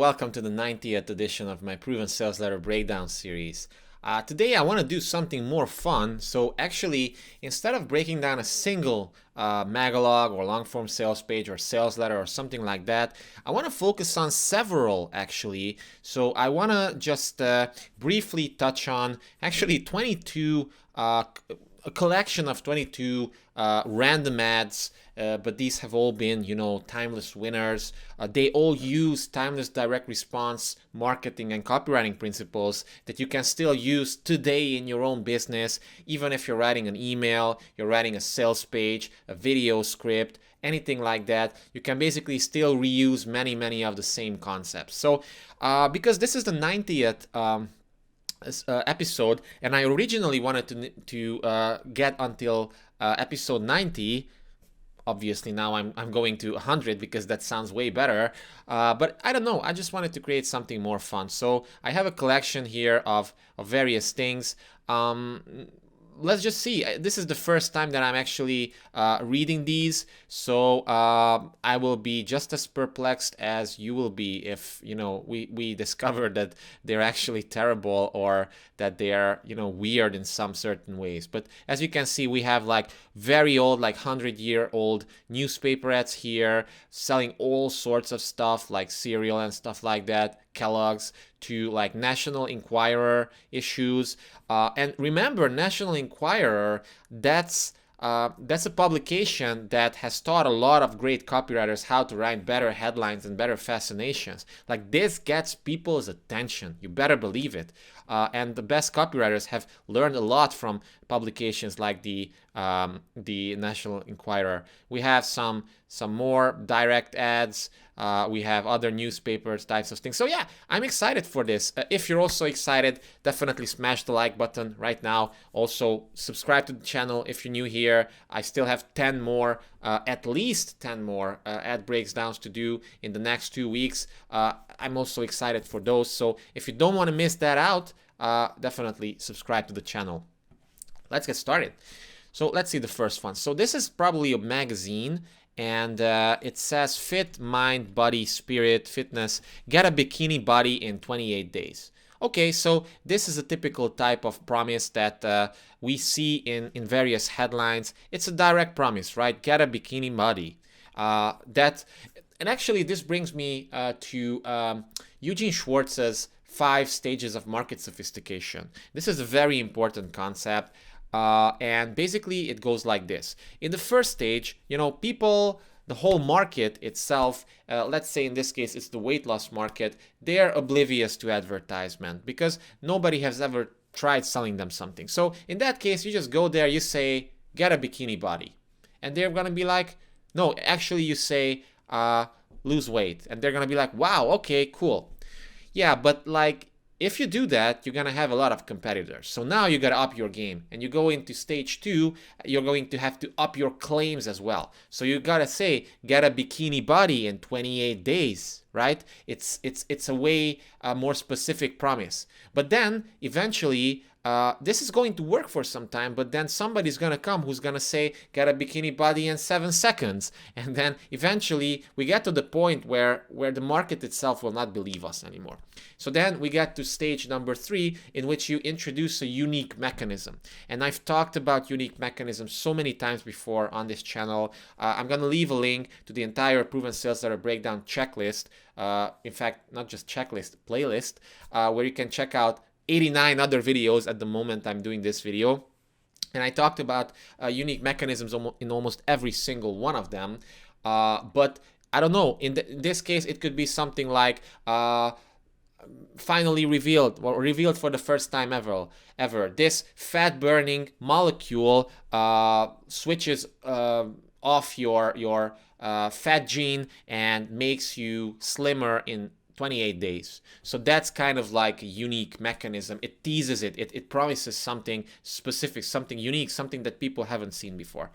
welcome to the 90th edition of my Proven Sales Letter Breakdown series. Today I want to do something more fun. So actually, instead of breaking down a single magalog or long form sales page or sales letter or something like that, I want to focus on several actually. So I want to just briefly touch on actually 22 a collection of 22 random ads, but these have all been, timeless winners. They all use timeless direct response marketing and copywriting principles that you can still use today in your own business, even if you're writing an email, you're writing a sales page, a video script, anything like that. You can basically still reuse many of the same concepts. So because this is the 90th episode, and I originally wanted to get until episode 90. Obviously now I'm going to 100 because that sounds way better, but I don't know, I just wanted to create something more fun. So I have a collection here of various things. Let's just see. This is the first time that I'm actually reading these, so I will be just as perplexed as you will be if we discover that they're actually terrible or that they're weird in some certain ways. But as you can see, we have like very old, like 100-year-old newspaper ads here selling all sorts of stuff like cereal and stuff like that, Kellogg's, to like National Enquirer issues. And remember, National Enquirer, that's a publication that has taught a lot of great copywriters how to write better headlines and better fascinations. Like, this gets people's attention. You better believe it. And the best copywriters have learned a lot from publications like the National Enquirer. We have some more direct ads. We have other newspapers, types of things. So yeah, I'm excited for this. If you're also excited, definitely smash the like button right now. Also, subscribe to the channel if you're new here. I still have 10 more, at least 10 more ad breakdowns to do in the next 2 weeks. I'm also excited for those. So if you don't want to miss that out, definitely subscribe to the channel. Let's get started. So let's see the first one. So this is probably a magazine, and it says Fit, Mind, Body, Spirit, Fitness, Get a Bikini Body in 28 days. Okay, so this is a typical type of promise that we see in various headlines. It's a direct promise, right? Get a bikini body. And actually this brings me to Eugene Schwartz's 5 stages of market sophistication. This is a very important concept. And basically it goes like this. In the first stage, people, the whole market itself, let's say in this case it's the weight loss market, they're oblivious to advertisement because nobody has ever tried selling them something. So in that case, you just go there, you say, get a bikini body. And they're going to be like, no, actually you say, lose weight. And they're going to be like, wow, okay, cool. Yeah, but like, if you do that, you're going to have a lot of competitors. So now you got to up your game. And you go into stage 2, you're going to have to up your claims as well. So you got to say, get a bikini body in 28 days, right? It's a way more specific promise. But then eventually, this is going to work for some time, but then somebody's going to come who's going to say, get a bikini body in 7 seconds. And then eventually we get to the point where the market itself will not believe us anymore. So then we get to stage number 3, in which you introduce a unique mechanism. And I've talked about unique mechanisms so many times before on this channel. I'm going to leave a link to the entire Proven Sales Letter Breakdown checklist. In fact, not just checklist, playlist, where you can check out 89 other videos at the moment I'm doing this video. And I talked about unique mechanisms in almost every single one of them. But I don't know, in this case, it could be something like finally revealed, or revealed for the first time ever. This fat burning molecule switches off your fat gene and makes you slimmer in 28 days. So that's kind of like a unique mechanism. It teases it promises something specific, something unique, something that people haven't seen before.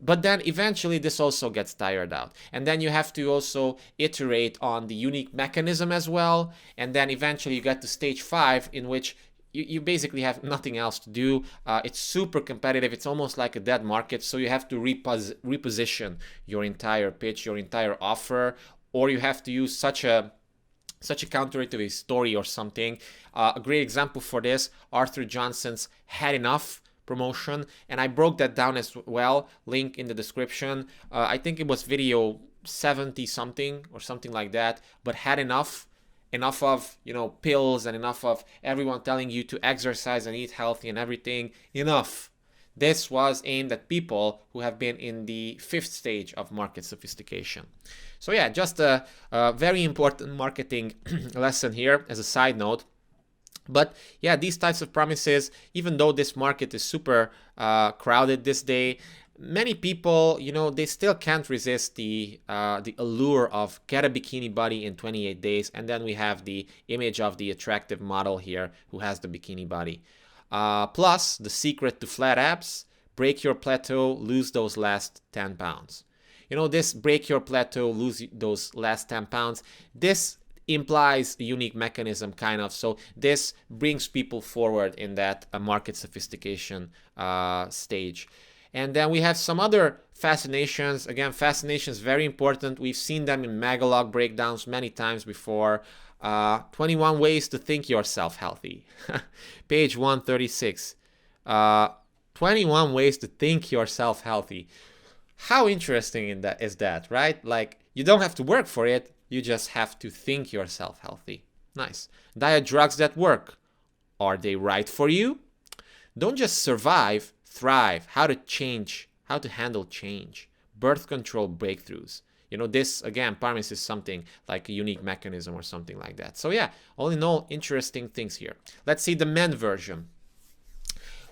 But then eventually this also gets tired out. And then you have to also iterate on the unique mechanism as well. And then eventually you get to stage 5, in which you basically have nothing else to do. It's super competitive. It's almost like a dead market. So you have to reposition your entire pitch, your entire offer, or you have to use such a such a counter to a story or something. A great example for this, Arthur Johnson's Had Enough promotion, and I broke that down as well, link in the description. I think it was video 70 something or something like that, but Had Enough of, you know, pills and enough of everyone telling you to exercise and eat healthy and everything. Enough. This was aimed at people who have been in the 5th stage of market sophistication. So yeah, just a very important marketing lesson here as a side note. But yeah, these types of promises, even though this market is super crowded this day, many people, you know, they still can't resist the allure of get a bikini body in 28 days. And then we have the image of the attractive model here who has the bikini body. Plus, the secret to flat abs, break your plateau, lose those last 10 pounds. You know, this break your plateau, lose those last 10 pounds, this implies a unique mechanism, kind of. So this brings people forward in that market sophistication stage. And then we have some other fascinations. Again, fascinations, very important. We've seen them in Magalog breakdowns many times before. 21 ways to think yourself healthy. Page 136. 21 ways to think yourself healthy. How interesting is that, right? Like, you don't have to work for it. You just have to think yourself healthy. Nice. Diet drugs that work. Are they right for you? Don't just survive, thrive. How to change, how to handle change. Birth control breakthroughs. You know, this, again, promises something like a unique mechanism or something like that. So yeah, all in all, interesting things here. Let's see the men version.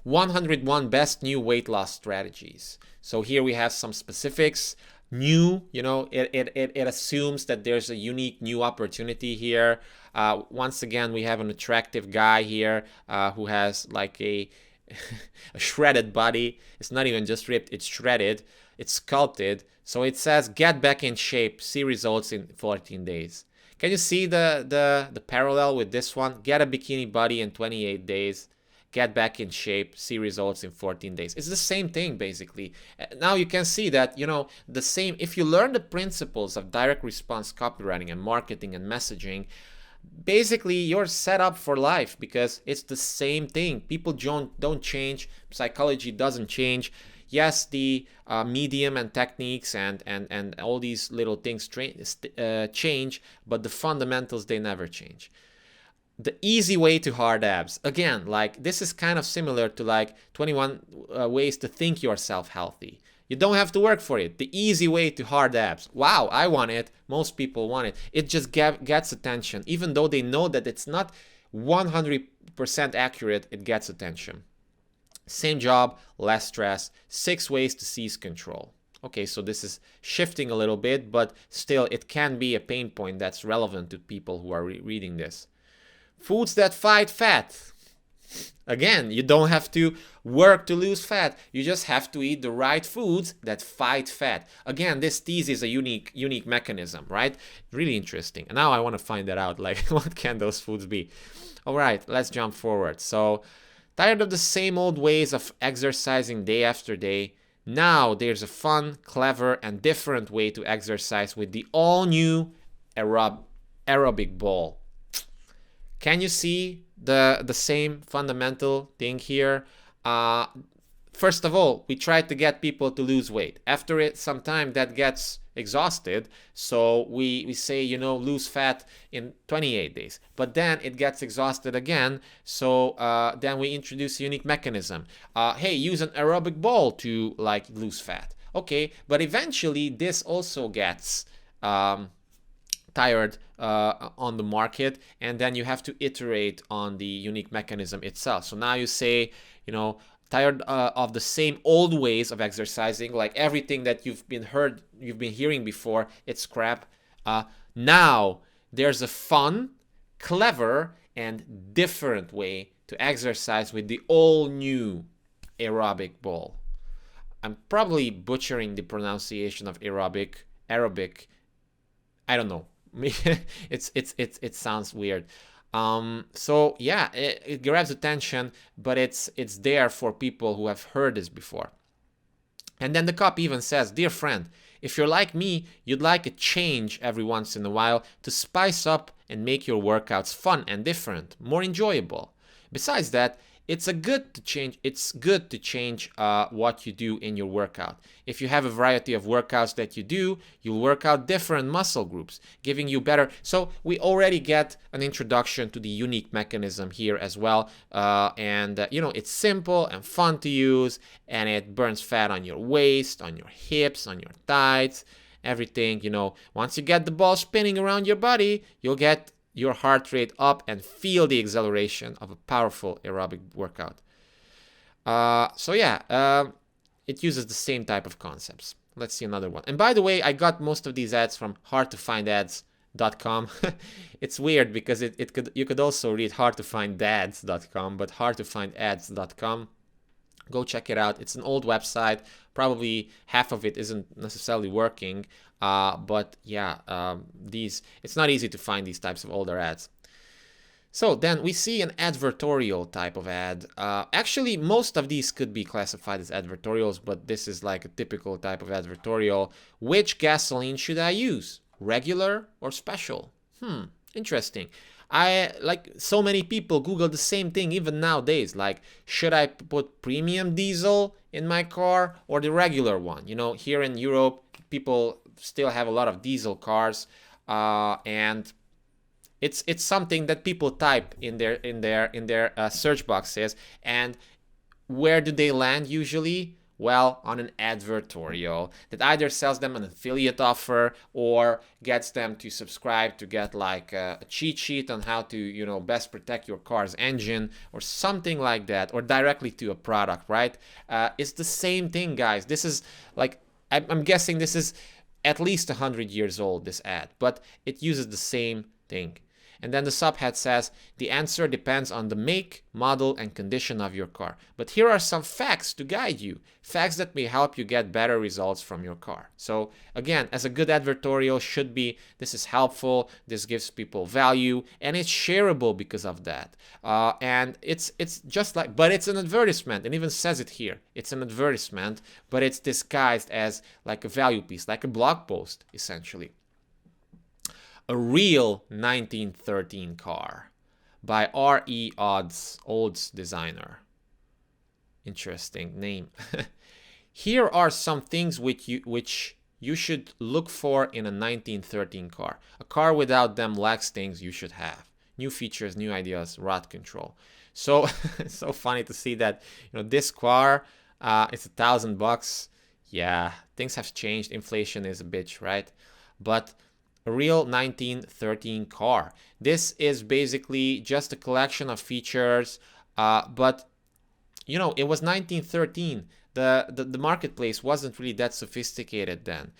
101 best new weight loss strategies. So here we have some specifics. New, you know, it assumes that there's a unique new opportunity here. Once again, we have an attractive guy here who has like a shredded body. It's not even just ripped, it's shredded, it's sculpted. So it says get back in shape, see results in 14 days. Can you see the parallel with this one? Get a bikini body in 28 days, get back in shape, see results in 14 days. It's the same thing, basically. Now you can see that, you know, the same, if you learn the principles of direct response copywriting and marketing and messaging, basically you're set up for life, because it's the same thing. People don't change, psychology doesn't change. Yes, the medium and techniques and all these little things change, but the fundamentals, they never change. The easy way to hard abs. Again, like, this is kind of similar to like 21 ways to think yourself healthy. You don't have to work for it. The easy way to hard abs. Wow, I want it. Most people want it. It just gets attention. Even though they know that it's not 100% accurate, it gets attention. Same job, less stress. 6 ways to seize control. Okay, so this is shifting a little bit, but still it can be a pain point that's relevant to people who are reading this. Foods that fight fat. Again, you don't have to work to lose fat. You just have to eat the right foods that fight fat. Again, this tease is a unique mechanism, right? Really interesting. And now I want to find that out. Like, what can those foods be? All right, let's jump forward. So, tired of the same old ways of exercising day after day? Now there's a fun, clever, and different way to exercise with the all-new Aerobic ball. Can you see the same fundamental thing here? First of all, we try to get people to lose weight. After it, some time that gets exhausted. So we say, you know, lose fat in 28 days. But then it gets exhausted again. So then we introduce a unique mechanism. Hey, use an aerobic ball to like lose fat. Okay, but eventually this also gets tired on the market, and then you have to iterate on the unique mechanism itself. So now you say, you know, tired of the same old ways of exercising, like everything that you've been hearing before, it's crap. Now there's a fun, clever, and different way to exercise with the all new Aerobic ball. I'm probably butchering the pronunciation of Aerobic. I don't know. It sounds weird. So yeah, it grabs attention, but it's there for people who have heard this before. And then the copy even says, dear friend, If you're like me, you'd like a change every once in a while to spice up and make your workouts fun and different, more enjoyable. Besides that, it's good to change what you do in your workout. If you have a variety of workouts that you do, you'll work out different muscle groups, giving you better. So we already get an introduction to the unique mechanism here as well. It's simple and fun to use, and it burns fat on your waist, on your hips, on your thighs, everything. Once you get the ball spinning around your body, you'll get your heart rate up and feel the exhilaration of a powerful aerobic workout. It uses the same type of concepts. Let's see another one. And by the way, I got most of these ads from hardtofindads.com. It's weird because you could also read hardtofindads.com, but hardtofindads.com. Go check it out. It's an old website. Probably half of it isn't necessarily working. It's not easy to find these types of older ads. So then we see an advertorial type of ad. Actually, most of these could be classified as advertorials, but this is like a typical type of advertorial. Which gasoline should I use? Regular or special? Interesting. So many people Google the same thing even nowadays. Like, should I put premium diesel in my car or the regular one? Here in Europe, people still have a lot of diesel cars, and it's something that people type in their search boxes. And where do they land usually? Well, on an advertorial that either sells them an affiliate offer or gets them to subscribe to get like a cheat sheet on how to, best protect your car's engine or something like that, or directly to a product, right? It's the same thing, guys. This is like, I'm guessing this is at least 100 years old, this ad, but it uses the same thing. And then the subhead says, the answer depends on the make, model, and condition of your car. But here are some facts to guide you. Facts that may help you get better results from your car. So again, as a good advertorial should be, this is helpful, this gives people value, and it's shareable because of that. And it's just like, but it's an advertisement, and even says it here. It's an advertisement, but it's disguised as like a value piece, like a blog post, essentially. A real 1913 car by R.E. Olds designer. Interesting name. Here are some things which you should look for in a 1913 car. A car without them lacks things you should have. New features, new ideas, rot control. So it's so funny to see that this car, it's $1,000. Yeah, things have changed. Inflation is a bitch, right? But a real 1913 car. This is basically just a collection of features, but it was 1913. The marketplace wasn't really that sophisticated then.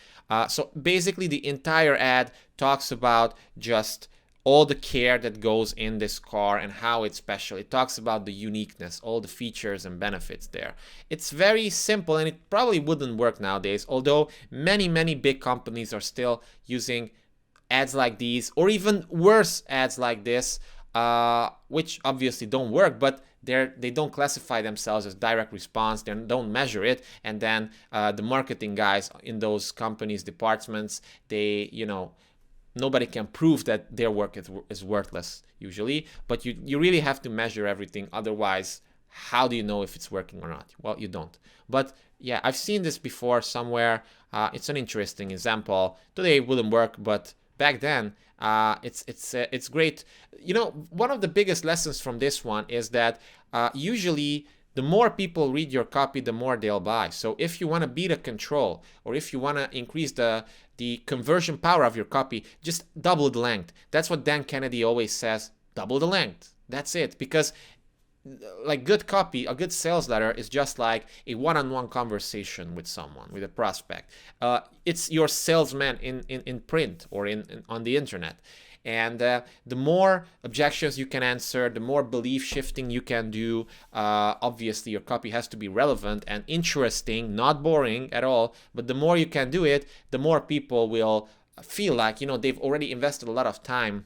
So basically the entire ad talks about just all the care that goes in this car and how it's special. It talks about the uniqueness, all the features and benefits there. It's very simple, and it probably wouldn't work nowadays, although many, many big companies are still using ads like these, or even worse ads like this, which obviously don't work, but they don't classify themselves as direct response. They don't measure it, and then the marketing guys in those companies' departments, nobody can prove that their work is worthless usually. But you really have to measure everything. Otherwise, how do you know if it's working or not? Well, you don't. But yeah, I've seen this before somewhere. It's an interesting example. Today it wouldn't work, but back then, it's great. One of the biggest lessons from this one is that usually the more people read your copy, the more they'll buy. So if you want to beat a control, or if you want to increase the conversion power of your copy, just double the length. That's what Dan Kennedy always says, double the length. That's it. Because like good copy, a good sales letter is just like a one-on-one conversation with someone, with a prospect. It's your salesman in print or on the internet. And the more objections you can answer, the more belief shifting you can do. Obviously, your copy has to be relevant and interesting, not boring at all. But the more you can do it, the more people will feel like they've already invested a lot of time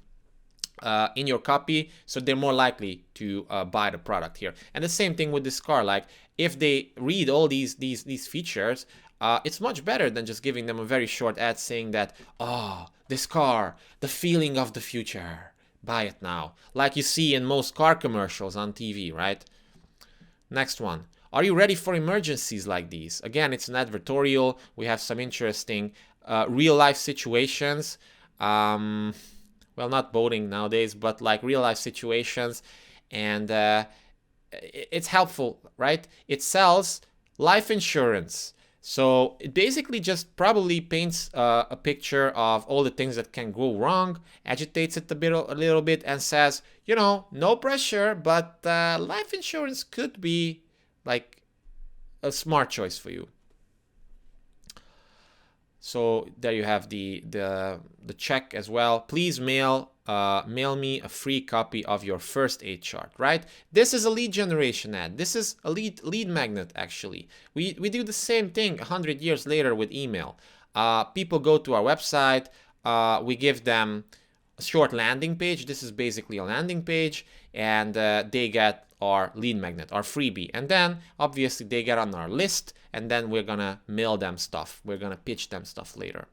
in your copy, so they're more likely to buy the product here. And the same thing with this car. Like if they read all these features, it's much better than just giving them a very short ad saying that, oh, this car, the feeling of the future, buy it now, like you see in most car commercials on TV, right? Next one. Are you ready for emergencies like these? Again, it's an advertorial. We have some interesting real life situations. Well, not boating nowadays, but like real life situations. And it's helpful, right? It sells life insurance. So it basically just probably paints a picture of all the things that can go wrong, agitates it a little bit, and says, you know, no pressure, but life insurance could be like a smart choice for you. So there you have the check as well. Please mail me a free copy of your first aid chart, right? This is a lead generation ad. This is a lead magnet, actually. We do the same thing 100 years later with email. People go to our website. We give them a short landing page. This is basically a landing page, and they get our lead magnet, our freebie. And then, obviously, they get on our list, and then we're going to mail them stuff. We're going to pitch them stuff later.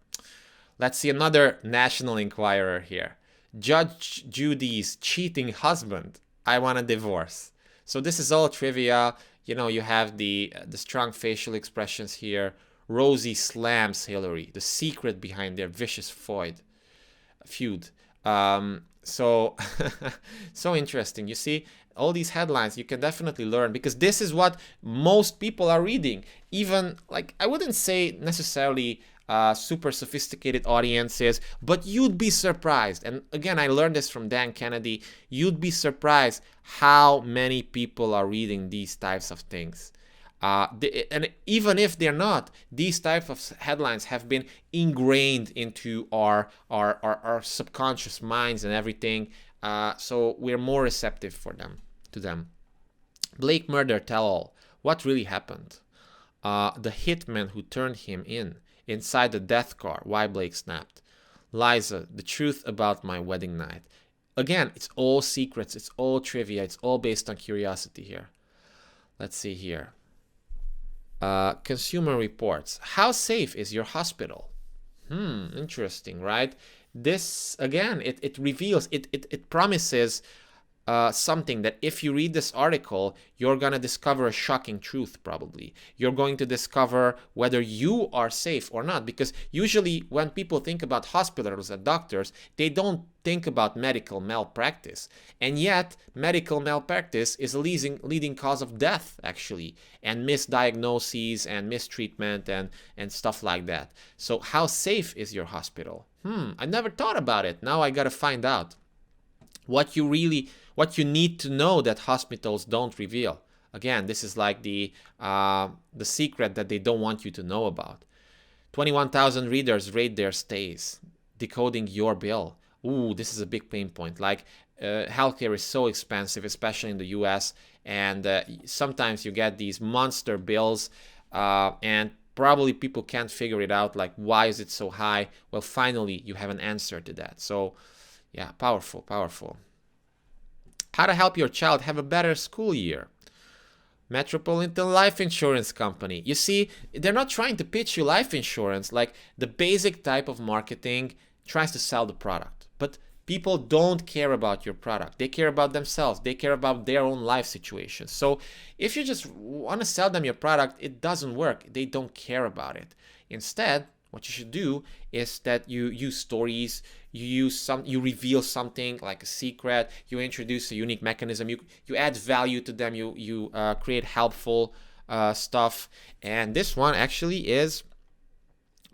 Let's see another National Enquirer here. Judge Judy's cheating husband. I want a divorce. So this is all trivia. You know, you have the strong facial expressions here. Rosie slams Hillary. The secret behind their vicious feud. So so interesting. You see, all these headlines you can definitely learn, because this is what most people are reading. Even, like, I wouldn't say necessarily super sophisticated audiences, but you'd be surprised. And again, I learned this from Dan Kennedy. You'd be surprised how many people are reading these types of things. And even if they're not, these types of headlines have been ingrained into our subconscious minds and everything. So we're more receptive to them. Blake murder tell-all. What really happened? The hitman who turned him inside the death car. Why Blake snapped. Liza, the truth about my wedding night. Again, it's all secrets. It's all trivia. It's all based on curiosity here. Let's see here. Consumer Reports. How safe is your hospital? Interesting, right? This, again, it reveals, it promises something that if you read this article, you're going to discover a shocking truth, probably. You're going to discover whether you are safe or not, because usually when people think about hospitals and doctors, they don't think about medical malpractice. And yet, medical malpractice is a leading cause of death, actually, and misdiagnoses and mistreatment and stuff like that. So how safe is your hospital? I never thought about it. Now I got to find out what you need to know that hospitals don't reveal. Again, this is like the secret that they don't want you to know about. 21,000 readers rate their stays. Decoding your bill. Ooh, this is a big pain point. Like, healthcare is so expensive, especially in the US, and sometimes you get these monster bills, and probably people can't figure it out, like, why is it so high? Well, finally, you have an answer to that. So, yeah, powerful. How to help your child have a better school year. Metropolitan Life Insurance Company. You see, they're not trying to pitch you life insurance. Like, the basic type of marketing tries to sell the product. But people don't care about your product. They care about themselves. They care about their own life situation. So if you just want to sell them your product, it doesn't work. They don't care about it. Instead, what you should do is that you use stories, you reveal something like a secret, you introduce a unique mechanism, you add value to them, you create helpful stuff. And this one actually is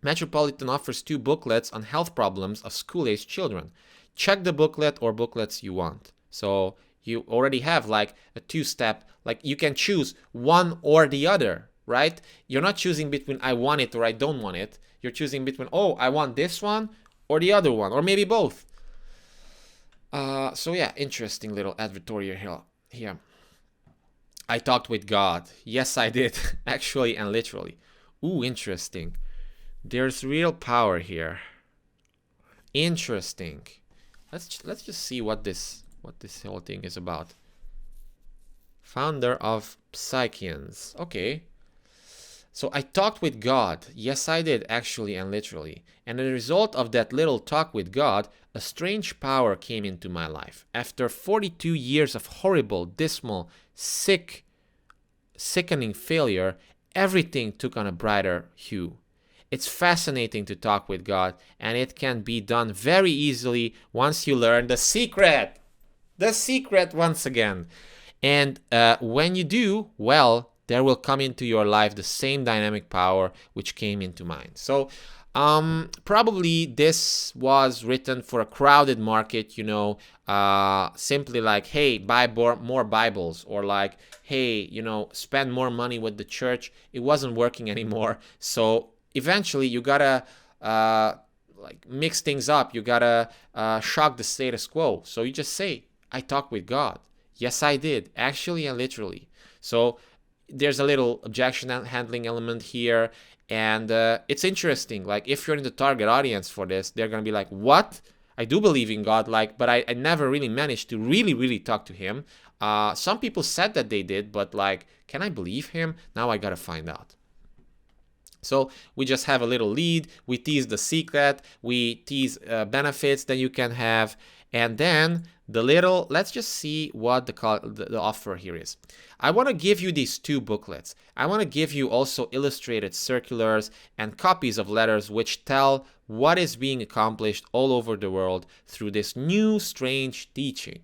Metropolitan offers 2 booklets on health problems of school-aged children. Check the booklet or booklets you want. So you already have like a 2-step, like you can choose one or the other, right? You're not choosing between I want it or I don't want it. You're choosing between, oh, I want this one or the other one, or maybe both. So yeah, interesting little advertorial here. I talked with God. Yes, I did, actually and literally. Ooh, interesting. There's real power here. Interesting. Let's just see what this whole thing is about. Founder of Psychians. Okay. So I talked with God. Yes, I did, actually and literally. And as a result of that little talk with God, a strange power came into my life. After 42 years of horrible, dismal, sickening failure, everything took on a brighter hue. It's fascinating to talk with God, and it can be done very easily once you learn the secret. The secret once again. And when you do, well, there will come into your life the same dynamic power which came into mine. So probably this was written for a crowded market, simply like, hey, buy more Bibles, or like, hey, spend more money with the church. It wasn't working anymore. So eventually you gotta like mix things up. You gotta shock the status quo. So you just say, I talk with God. Yes, I did, actually and literally. So there's a little objection handling element here, and it's interesting. Like, if you're in the target audience for this, they're gonna be like, what? I do believe in God, like, but I never really managed to really talk to him. Some people said that they did, but like, can I believe him? Now I gotta find out. So we just have a little lead, we tease the secret, we tease benefits that you can have, and then let's just see what the offer here is. I want to give you these 2 booklets. I want to give you also illustrated circulars and copies of letters which tell what is being accomplished all over the world through this new strange teaching.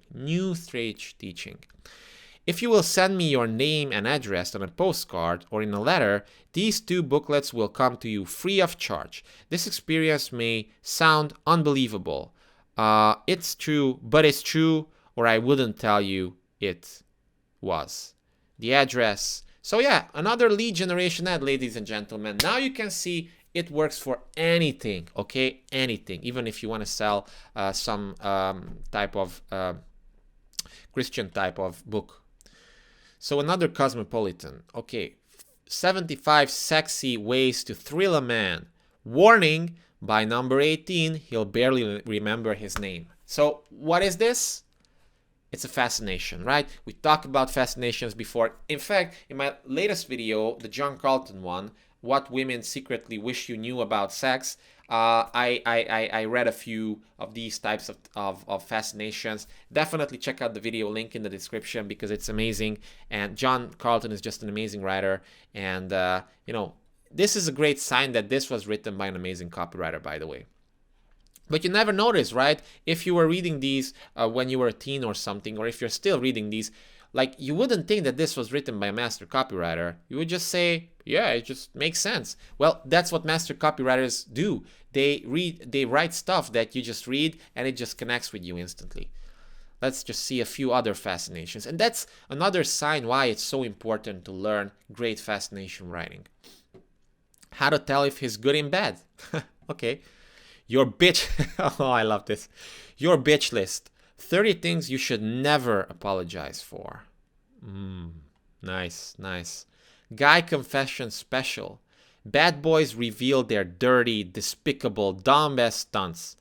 If you will send me your name and address on a postcard or in a letter, these 2 booklets will come to you free of charge. This experience may sound unbelievable. It's true, but it's true, or I wouldn't tell you it was. The address. So yeah, another lead generation ad, ladies and gentlemen. Now you can see it works for anything, okay? Anything. Even if you want to sell some type of Christian type of book. So another cosmopolitan. Okay, 75 sexy ways to thrill a man. Warning, by number 18, he'll barely remember his name. So what is this? It's a fascination, right? We talked about fascinations before. In fact, in my latest video, the John Carlton one, What Women Secretly Wish You Knew About Sex, I read a few of these types of fascinations. Definitely check out the video, link in the description, because it's amazing. And John Carlton is just an amazing writer. And, this is a great sign that this was written by an amazing copywriter, by the way. But you never notice, right? If you were reading these when you were a teen or something, or if you're still reading these, like, you wouldn't think that this was written by a master copywriter. You would just say, yeah, it just makes sense. Well, that's what master copywriters do. They write stuff that you just read and it just connects with you instantly. Let's just see a few other fascinations. And that's another sign why it's so important to learn great fascination writing. How to tell if he's good in bed. Okay. Your bitch. Oh, I love this. Your bitch list. 30 things you should never apologize for. Nice. Guy confession special. Bad boys reveal their dirty, despicable, dumb-ass stunts.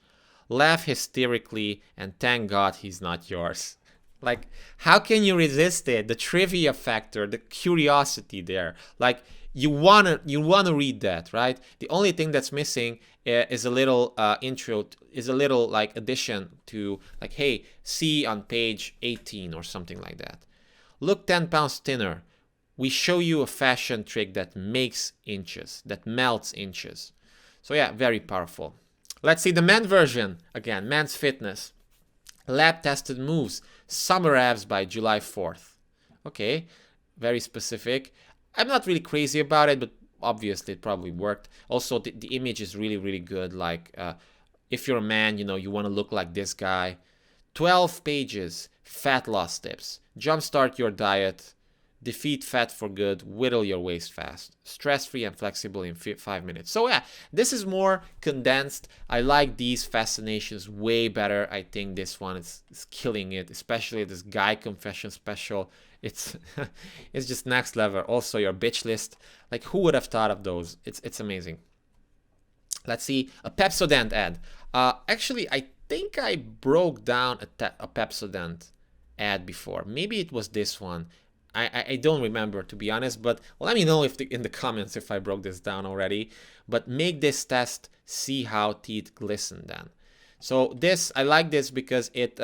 Laugh hysterically and thank God he's not yours. Like, how can you resist it? The trivia factor, the curiosity there. Like, you wanna read that, right? The only thing that's missing is a little intro, is a little like addition to, like, hey, see on page 18 or something like that. Look 10 pounds thinner. We show you a fashion trick that makes inches, that melts inches. So yeah, very powerful. Let's see the men version. Again, men's fitness. Lab tested moves. Summer abs by July 4th. Okay, very specific. I'm not really crazy about it, but obviously it probably worked. Also, the image is really good. Like, if you're a man, you want to look like this guy. 12 pages, fat loss tips. Jumpstart your diet. Defeat fat for good. Whittle your waist fast. Stress-free and flexible in 5 minutes. So yeah, this is more condensed. I like these fascinations way better. I think this one is killing it, especially this guy confession special. It's it's just next level. Also your bitch list. Like, who would have thought of those? It's amazing. Let's see a Pepsodent ad. Actually, I think I broke down a Pepsodent ad before. Maybe it was this one. I don't remember, to be honest, but let me know if in the comments if I broke this down already. But make this test, see how teeth glisten then. So this, I like this because it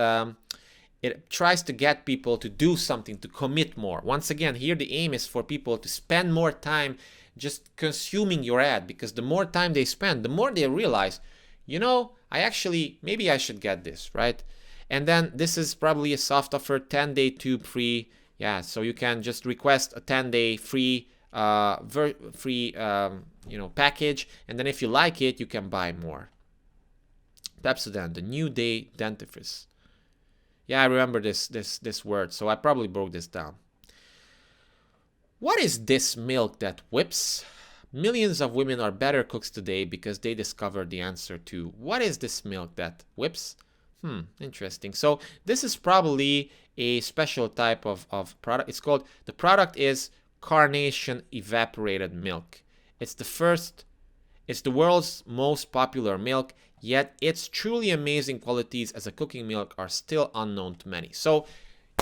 tries to get people to do something, to commit more. Once again, here the aim is for people to spend more time just consuming your ad, because the more time they spend, the more they realize, you know, maybe I should get this, right? And then this is probably a soft offer, 10-day tube free. Yeah, so you can just request a 10-day free package, and then if you like it, you can buy more. Pepsodent, the new day dentifrice. Yeah, I remember this word, so I probably broke this down. What is this milk that whips? Millions of women are better cooks today because they discovered the answer to what is this milk that whips? Interesting. So this is probably a special type of product. The product is carnation evaporated milk. It's the world's most popular milk, yet its truly amazing qualities as a cooking milk are still unknown to many. So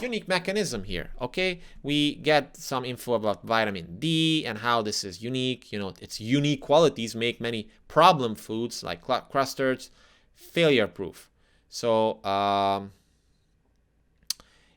unique mechanism here, okay? We get some info about vitamin D and how this is unique. You know, its unique qualities make many problem foods like custards failure proof. So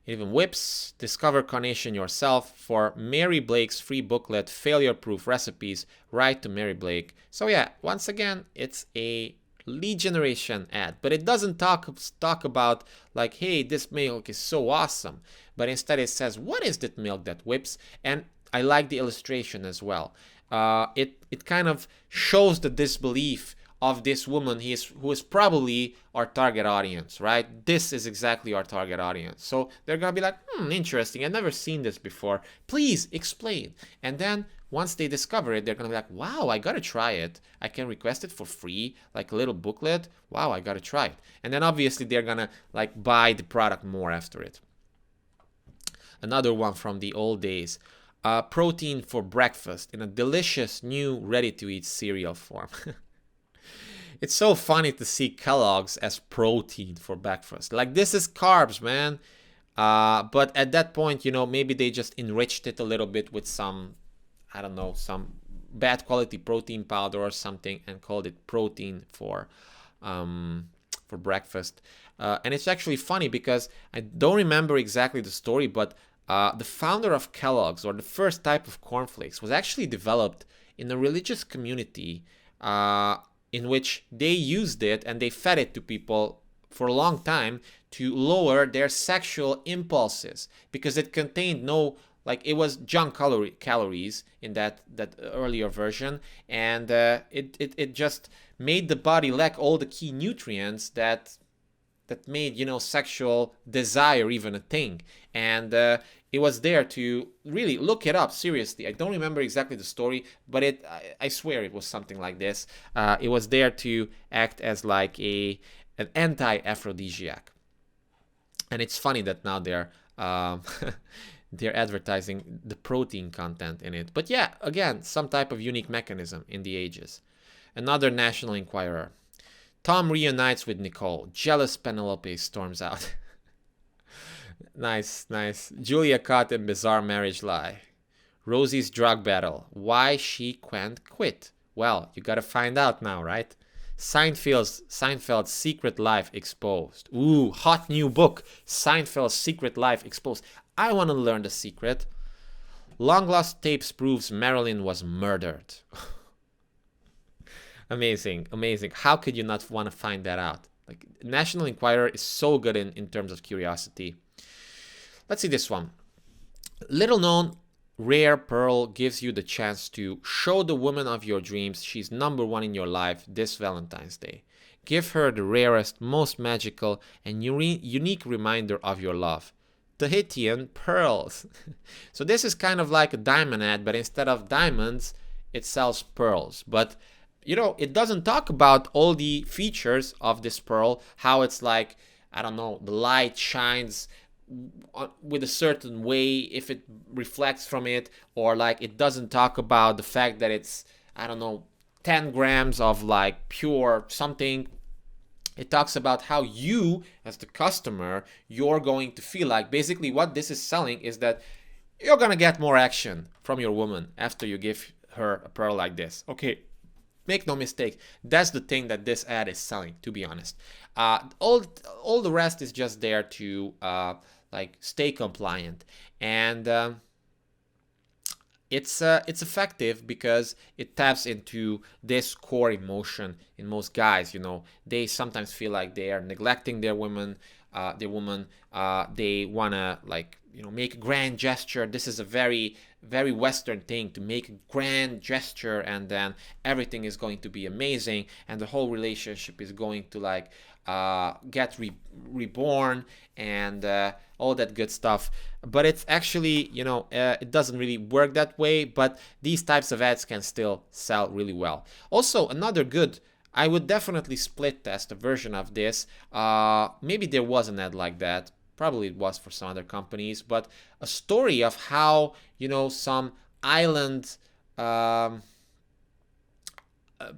it even whips. Discover carnation yourself. For Mary Blake's free booklet, Failure Proof Recipes, write to Mary Blake. So yeah, once again, it's a lead generation ad, but it doesn't talk about like, hey, this milk is so awesome, but instead it says, what is that milk that whips? And I like the illustration as well. It kind of shows the disbelief of this woman who is probably our target audience, right? This is exactly our target audience. So they're gonna be like, interesting, I've never seen this before. Please explain. And then once they discover it, they're gonna be like, wow, I gotta try it. I can request it for free, like a little booklet. Wow, I gotta try it. And then obviously they're gonna like buy the product more after it. Another one from the old days. Protein for breakfast in a delicious new ready-to-eat cereal form. It's so funny to see Kellogg's as protein for breakfast. Like, this is carbs, man. But at that point, you know, maybe they just enriched it a little bit with some, I don't know, some bad quality protein powder or something, and called it protein for breakfast. And it's actually funny because I don't remember exactly the story, but the founder of Kellogg's, or the first type of cornflakes, was actually developed in a religious community in which they used it and they fed it to people for a long time to lower their sexual impulses, because it contained no, like, it was junk calories in that earlier version, and it just made the body lack all the key nutrients that made, you know, sexual desire even a thing. And it was there to really look it up, seriously. I don't remember exactly the story, but I swear it was something like this. It was there to act as like an anti-aphrodisiac. And it's funny that now they're they're advertising the protein content in it. But yeah, again, some type of unique mechanism in the ages. Another National Enquirer. Tom reunites with Nicole. Jealous Penelope storms out. Nice. Julia caught in bizarre marriage lie. Rosie's drug battle. Why she can't quit. Well, you gotta find out now, right? Seinfeld's secret life exposed. Ooh, hot new book. Seinfeld's secret life exposed. I want to learn the secret. Long lost tapes proves Marilyn was murdered. Amazing. How could you not want to find that out? Like, National Enquirer is so good in terms of curiosity. Let's see this one. Little known rare pearl gives you the chance to show the woman of your dreams she's number one in your life this Valentine's Day. Give her the rarest, most magical, and unique reminder of your love. Tahitian pearls. So this is kind of like a diamond ad, but instead of diamonds, it sells pearls. But you know, it doesn't talk about all the features of this pearl, how it's like, I don't know, the light shines with a certain way if it reflects from it, or like it doesn't talk about the fact that it's, I don't know, 10 grams of like pure something. It talks about how you, as the customer, you're going to feel like. Basically, what this is selling is that you're gonna get more action from your woman after you give her a pearl like this. Okay, make no mistake, that's the thing that this ad is selling, to be honest. All the rest is just there to like stay compliant, and it's effective because it taps into this core emotion in most guys. You know, they sometimes feel like they are neglecting their woman. They wanna, like, you know, make a grand gesture. This is a very very Western thing, to make a grand gesture, and then everything is going to be amazing, and the whole relationship is going to like get reborn, and all that good stuff. But it's actually, you know, it doesn't really work that way, but these types of ads can still sell really well. Also, another good, I would definitely split test a version of this. Maybe there was an ad like that. Probably it was for some other companies, but a story of how, you know, some island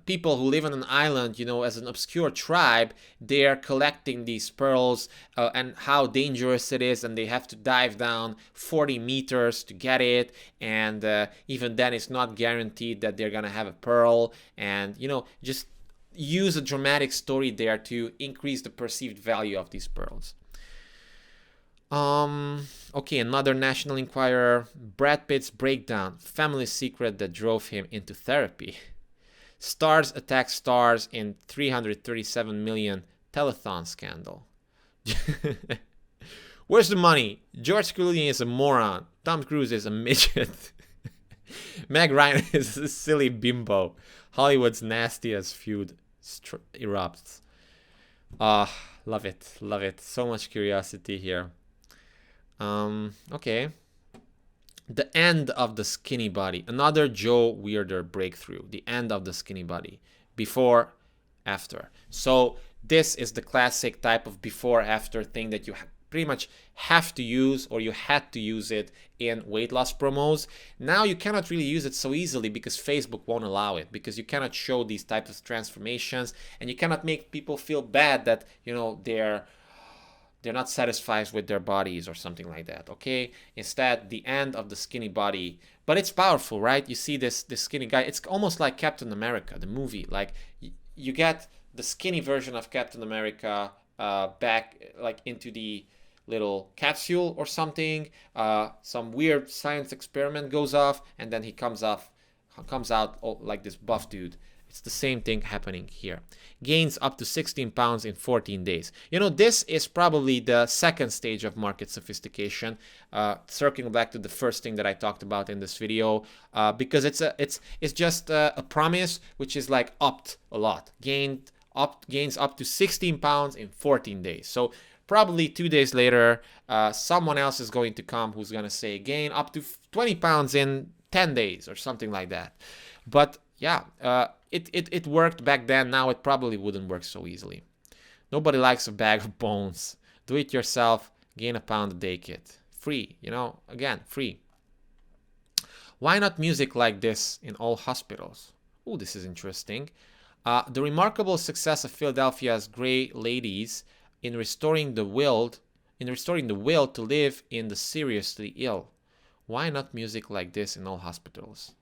people who live on an island, you know, as an obscure tribe, they're collecting these pearls, and how dangerous it is, and they have to dive down 40 meters to get it, and even then it's not guaranteed that they're gonna have a pearl, and, you know, just use a dramatic story there to increase the perceived value of these pearls. Okay, another National Enquirer. Brad Pitt's breakdown, family secret that drove him into therapy. Stars attack stars in 337 million telethon scandal. Where's the money? George Clooney is a moron. Tom Cruise is a midget. Meg Ryan is a silly bimbo. Hollywood's nastiest feud erupts. Love it, love it. So much curiosity here. Okay. The end of the skinny body. Another Joe Weirder breakthrough. The end of the skinny body. Before, after. So this is the classic type of before, after thing that you pretty much have to use, or you had to use it in weight loss promos. Now you cannot really use it so easily because Facebook won't allow it, because you cannot show these types of transformations, and you cannot make people feel bad that, you know, they're not satisfied with their bodies or something like that. Okay, instead, the end of the skinny body. But it's powerful, right? You see this skinny guy. It's almost like Captain America, the movie. Like, you get the skinny version of Captain America back, like, into the little capsule or something. Some weird science experiment goes off, and then he comes out like this buff dude. It's the same thing happening here. Gains up to 16 pounds in 14 days. You know, this is probably the second stage of market sophistication. Circling back to the first thing that I talked about in this video, because it's just a promise which is like upped a lot. Gains up to 16 pounds in 14 days. So probably 2 days later, someone else is going to come who's going to say gain up to 20 pounds in 10 days or something like that. But yeah, it worked back then. Now it probably wouldn't work so easily. Nobody likes a bag of bones. Do it yourself. Gain a pound a day kit. Free, you know, again, free. Why not music like this in all hospitals? Oh, this is interesting. The remarkable success of Philadelphia's Grey Ladies in restoring the will to live in the seriously ill. Why not music like this in all hospitals?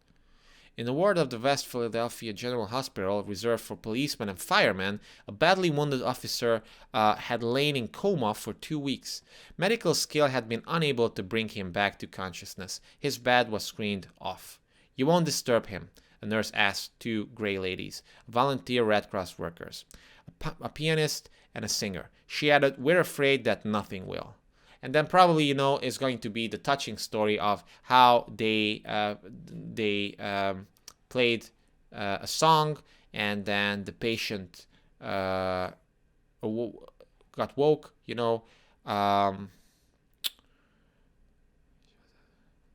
In the ward of the West Philadelphia General Hospital, reserved for policemen and firemen, a badly wounded officer had lain in coma for 2 weeks. Medical skill had been unable to bring him back to consciousness. His bed was screened off. "You won't disturb him," a nurse asked 2 Grey Ladies, volunteer Red Cross workers, a pianist and a singer. She added, "We're afraid that nothing will." And then probably, you know, is going to be the touching story of how they played a song, and then the patient got woke, you know.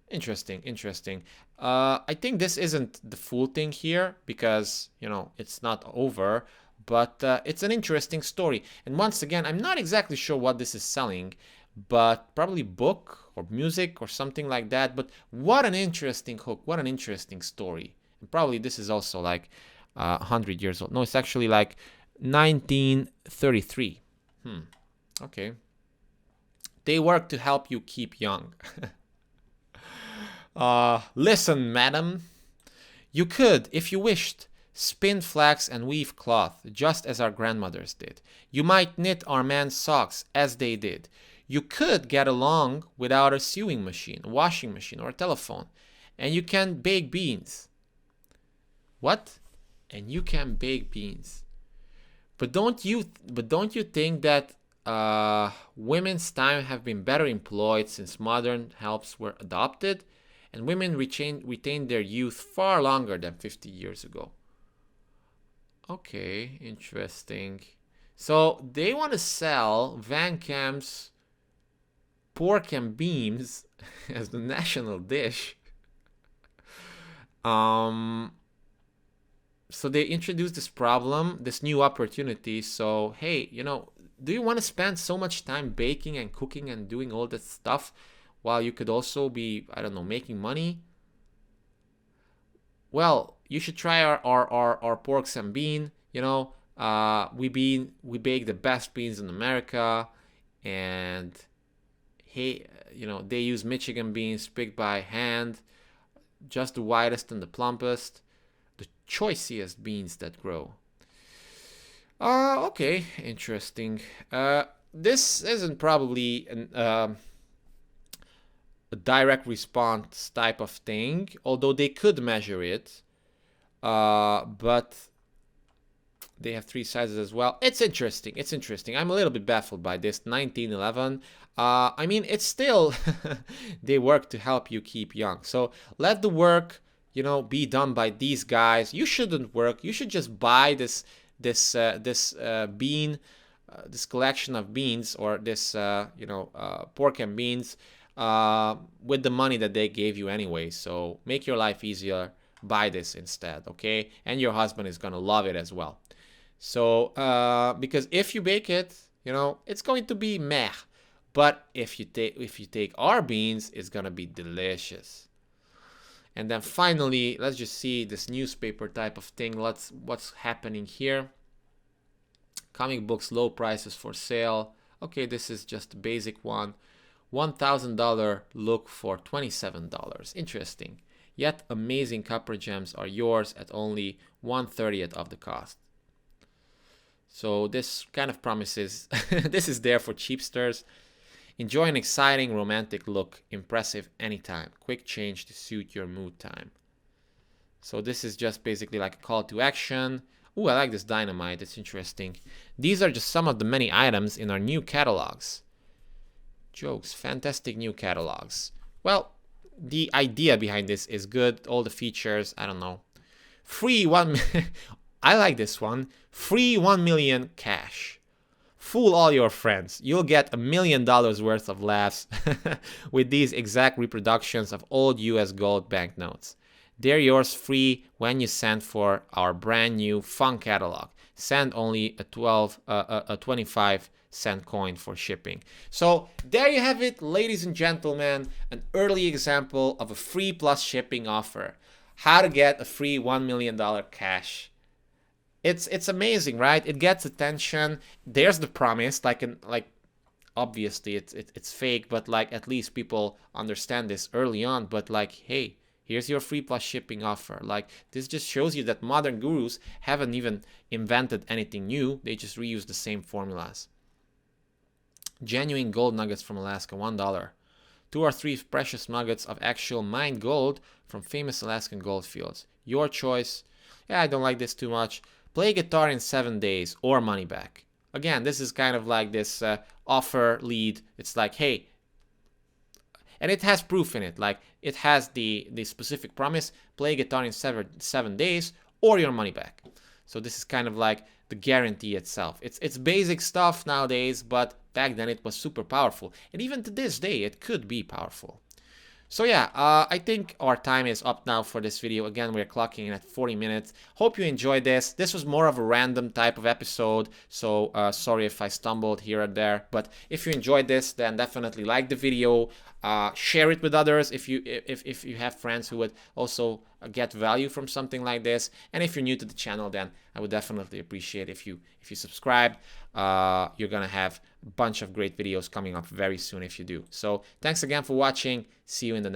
Interesting. I think this isn't the full thing here because, you know, it's not over, but it's an interesting story. And once again, I'm not exactly sure what this is selling, but probably book or music or something like that. But what an interesting hook, what an interesting story. And probably this is also like 100 years old. No, it's actually like 1933. Okay. They work to help you keep young. Listen, madam. You could, if you wished, spin flax and weave cloth, just as our grandmothers did. You might knit our men's socks, as they did. You could get along without a sewing machine, a washing machine, or a telephone. And you can bake beans. What? And you can bake beans. But don't you think that women's time have been better employed since modern helps were adopted, and women retained their youth far longer than 50 years ago? Okay, interesting. So they want to sell Van Camp's pork and beans as the national dish. So they introduced this problem, this new opportunity. So, hey, do you want to spend so much time baking and cooking and doing all that stuff while you could also be, I don't know, making money? Well, you should try our porks and bean. We bake the best beans in America, and hey, they use Michigan beans picked by hand, just the widest and the plumpest, the choicest beans that grow. Okay, interesting. This isn't probably a direct response type of thing, although they could measure it. But they have 3 sizes as well. It's interesting. I'm a little bit baffled by this 1911. I mean, it's still they work to help you keep young. So let the work, be done by these guys. You shouldn't work. You should just buy this bean, this collection of beans, or this pork and beans with the money that they gave you anyway. So make your life easier. Buy this instead, okay? And your husband is gonna love it as well. So because if you bake it, it's going to be meh. But if you take our beans, it's gonna be delicious. And then finally, let's just see this newspaper type of thing. What's happening here. Comic books, low prices for sale. Okay, this is just a basic one. $1,000 look for $27. Interesting. Yet amazing copper gems are yours at only 1/30th of the cost. So this kind of promises, this is there for cheapsters. Enjoy an exciting romantic look, impressive anytime, quick change to suit your mood time. So this is just basically like a call to action. Ooh, I like this dynamite, it's interesting. These are just some of the many items in our new catalogs. Jokes, fantastic new catalogs. Well, the idea behind this is good, all the features, I don't know. Free I like this one. Free 1 million cash. Fool all your friends. You'll get $1 million worth of laughs with these exact reproductions of old US gold banknotes. They're yours free when you send for our brand new fun catalog. Send only a 25-cent coin for shipping. So there you have it, ladies and gentlemen, an early example of a free plus shipping offer. How to get a free $1 million cash. It's amazing, right? It gets attention. There's the promise, like obviously it's fake, but like at least people understand this early on. But like, hey, here's your free plus shipping offer. Like this just shows you that modern gurus haven't even invented anything new. They just reuse the same formulas. Genuine gold nuggets from Alaska, $1. 2 or 3 precious nuggets of actual mined gold from famous Alaskan gold fields. Your choice. Yeah, I don't like this too much. Play guitar in 7 days or money back. Again, this is kind of like this offer lead. It's like, hey, and it has proof in it. Like it has the specific promise, play guitar in 7 days or your money back. So this is kind of like the guarantee itself. It's basic stuff nowadays, but back then it was super powerful. And even to this day, it could be powerful. So yeah, I think our time is up now for this video. Again, we're clocking in at 40 minutes. Hope you enjoyed this. This was more of a random type of episode, so sorry if I stumbled here or there. But if you enjoyed this, then definitely like the video, share it with others if you have friends who would also get value from something like this. And if you're new to the channel, then I would definitely appreciate if you subscribe. You're gonna have a bunch of great videos coming up very soon if you do. So thanks again for watching. See you in the next